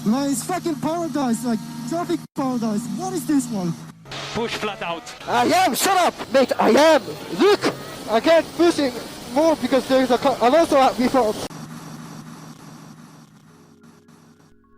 Man, it's fucking paradise, like traffic paradise. What is this one? Push flat out. I am, shut up, mate, I am. Look, I can't pushing more because there is a also at before.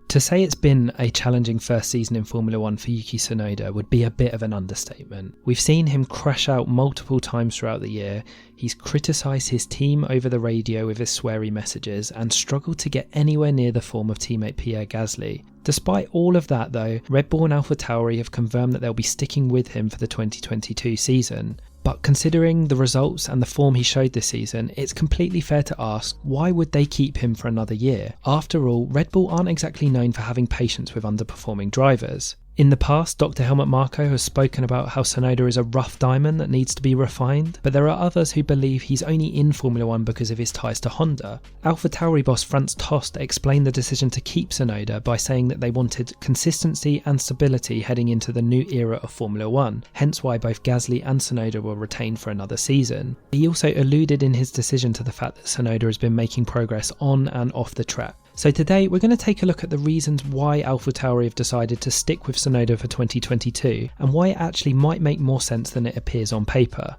To say it's been a challenging first season in Formula 1 for Yuki Tsunoda would be a bit of an understatement. We've seen him crash out multiple times throughout the year, he's criticised his team over the radio with his sweary messages and struggled to get anywhere near the form of teammate Pierre Gasly. Despite all of that though, Red Bull and AlphaTauri have confirmed that they'll be sticking with him for the 2022 season. But considering the results and the form he showed this season, it's completely fair to ask, why would they keep him for another year? After all, Red Bull aren't exactly known for having patience with underperforming drivers. In the past, Dr. Helmut Marko has spoken about how Tsunoda is a rough diamond that needs to be refined, but there are others who believe he's only in Formula 1 because of his ties to Honda. Alpha Tauri boss Franz Tost explained the decision to keep Tsunoda by saying that they wanted consistency and stability heading into the new era of Formula 1, hence why both Gasly and Tsunoda were retained for another season. He also alluded in his decision to the fact that Tsunoda has been making progress on and off the track. So today we're going to take a look at the reasons why AlphaTauri have decided to stick with Tsunoda for 2022 and why it actually might make more sense than it appears on paper.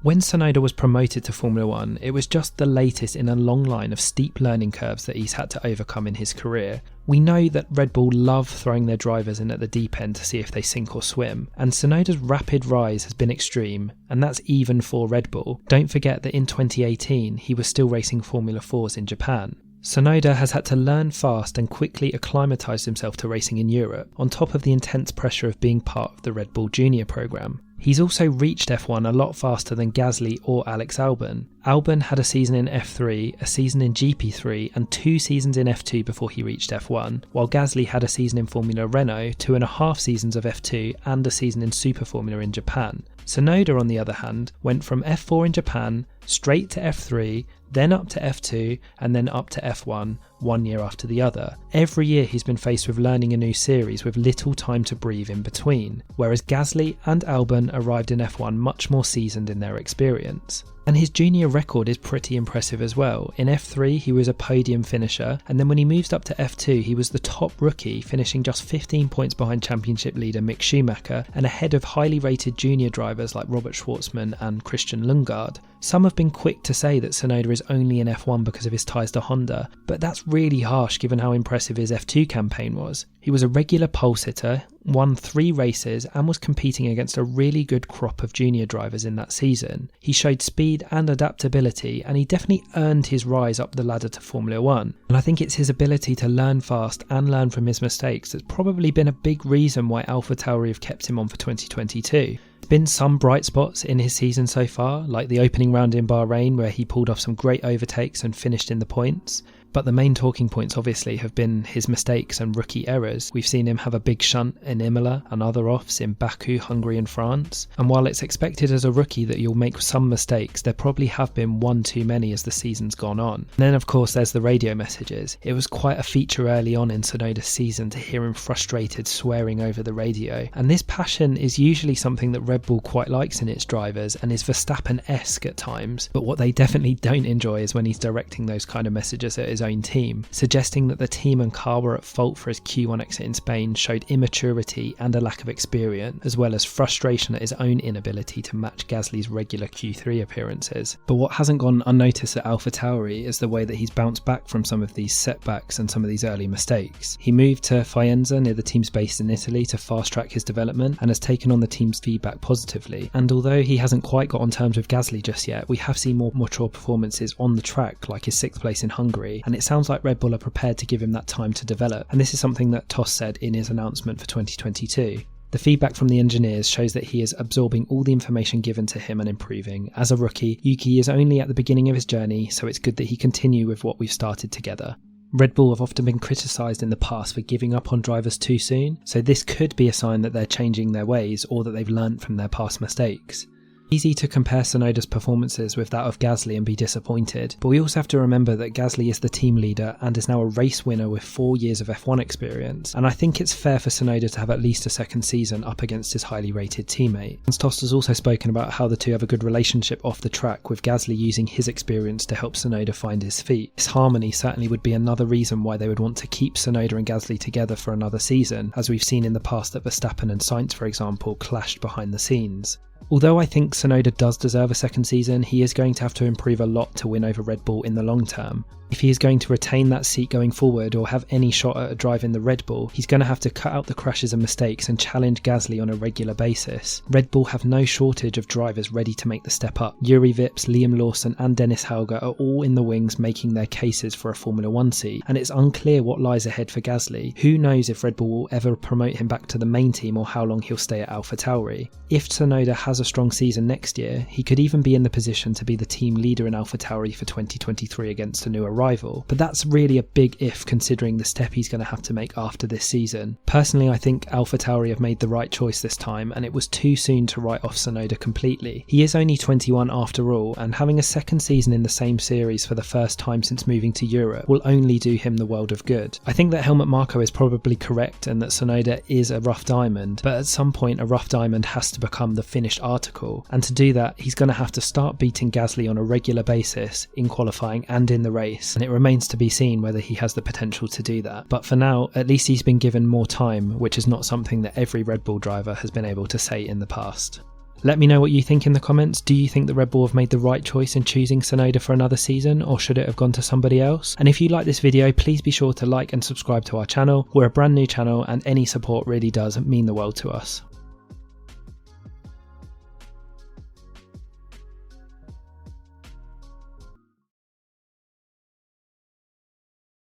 When Tsunoda was promoted to Formula 1, it was just the latest in a long line of steep learning curves that he's had to overcome in his career. We know that Red Bull love throwing their drivers in at the deep end to see if they sink or swim, and Tsunoda's rapid rise has been extreme, and that's even for Red Bull. Don't forget that in 2018 he was still racing Formula 4s in Japan. Tsunoda has had to learn fast and quickly acclimatise himself to racing in Europe, on top of the intense pressure of being part of the Red Bull Junior programme. He's also reached F1 a lot faster than Gasly or Alex Albon. Albon had a season in F3, a season in GP3 and 2 seasons in F2 before he reached F1, while Gasly had a season in Formula Renault, 2.5 seasons of F2 and a season in Super Formula in Japan. Tsunoda, on the other hand, went from F4 in Japan, straight to F3, then up to F2 and then up to F1, 1 year after the other. Every year he's been faced with learning a new series with little time to breathe in between, whereas Gasly and Albon arrived in F1 much more seasoned in their experience. And his junior record is pretty impressive as well. In F3 he was a podium finisher, and then when he moved up to F2 he was the top rookie, finishing just 15 points behind championship leader Mick Schumacher and ahead of highly rated junior drivers like Robert Schwartzman and Christian Lundgaard. Some have been quick to say that Tsunoda is only in F1 because of his ties to Honda, but that's really harsh given how impressive his F2 campaign was. He was a regular pole sitter, won 3 races and was competing against a really good crop of junior drivers in that season. He showed speed and adaptability, and he definitely earned his rise up the ladder to Formula 1. And I think it's his ability to learn fast and learn from his mistakes that's probably been a big reason why AlphaTauri have kept him on for 2022. There's been some bright spots in his season so far, like the opening round in Bahrain where he pulled off some great overtakes and finished in the points. But the main talking points obviously have been his mistakes and rookie errors. We've seen him have a big shunt in Imola and other offs in Baku, Hungary and France. And while it's expected as a rookie that you'll make some mistakes, there probably have been one too many as the season's gone on. And then of course there's the radio messages. It was quite a feature early on in Tsunoda's season to hear him frustrated swearing over the radio. And this passion is usually something that Red Bull quite likes in its drivers and is Verstappen-esque at times. But what they definitely don't enjoy is when he's directing those kind of messages at his own team, suggesting that the team and car were at fault for his Q1 exit in Spain showed immaturity and a lack of experience, as well as frustration at his own inability to match Gasly's regular Q3 appearances. But what hasn't gone unnoticed at AlphaTauri is the way that he's bounced back from some of these setbacks and some of these early mistakes. He moved to Faenza near the team's base in Italy to fast track his development and has taken on the team's feedback positively. And although he hasn't quite got on terms with Gasly just yet, we have seen more mature performances on the track, like his 6th place in Hungary, and it sounds like Red Bull are prepared to give him that time to develop, and this is something that Tost said in his announcement for 2022. The feedback from the engineers shows that he is absorbing all the information given to him and improving. As a rookie, Yuki is only at the beginning of his journey, so it's good that he continue with what we've started together. Red Bull have often been criticised in the past for giving up on drivers too soon, so this could be a sign that they're changing their ways or that they've learnt from their past mistakes. Easy to compare Tsunoda's performances with that of Gasly and be disappointed, but we also have to remember that Gasly is the team leader and is now a race winner with 4 years of F1 experience, and I think it's fair for Tsunoda to have at least a second season up against his highly rated teammate. Franz Tost has also spoken about how the two have a good relationship off the track, with Gasly using his experience to help Tsunoda find his feet. This harmony certainly would be another reason why they would want to keep Tsunoda and Gasly together for another season, as we've seen in the past that Verstappen and Sainz, for example, clashed behind the scenes. Although I think Tsunoda does deserve a second season, he is going to have to improve a lot to win over Red Bull in the long term. If he is going to retain that seat going forward or have any shot at a drive in the Red Bull, he's going to have to cut out the crashes and mistakes and challenge Gasly on a regular basis. Red Bull have no shortage of drivers ready to make the step up. Yuri Vips, Liam Lawson and Dennis Hauger are all in the wings making their cases for a Formula 1 seat, and it's unclear what lies ahead for Gasly. Who knows if Red Bull will ever promote him back to the main team or how long he'll stay at Alpha Tauri. If Tsunoda has a strong season next year, he could even be in the position to be the team leader in Alpha Tauri for 2023 against a new arrival, but that's really a big if considering the step he's going to have to make after this season. Personally, I think Alpha Tauri have made the right choice this time, and it was too soon to write off Tsunoda completely. He is only 21 after all, and having a second season in the same series for the first time since moving to Europe will only do him the world of good. I think that Helmut Marko is probably correct and that Tsunoda is a rough diamond, but at some point a rough diamond has to become the finished article, and to do that he's going to have to start beating Gasly on a regular basis in qualifying and in the race, and it remains to be seen whether he has the potential to do that. But for now, at least he's been given more time, which is not something that every Red Bull driver has been able to say in the past. Let me know what you think in the comments. Do you think the Red Bull have made the right choice in choosing Tsunoda for another season, or should it have gone to somebody else? And if you like this video, please be sure to like and subscribe to our channel. We're a brand new channel and any support really does mean the world to us.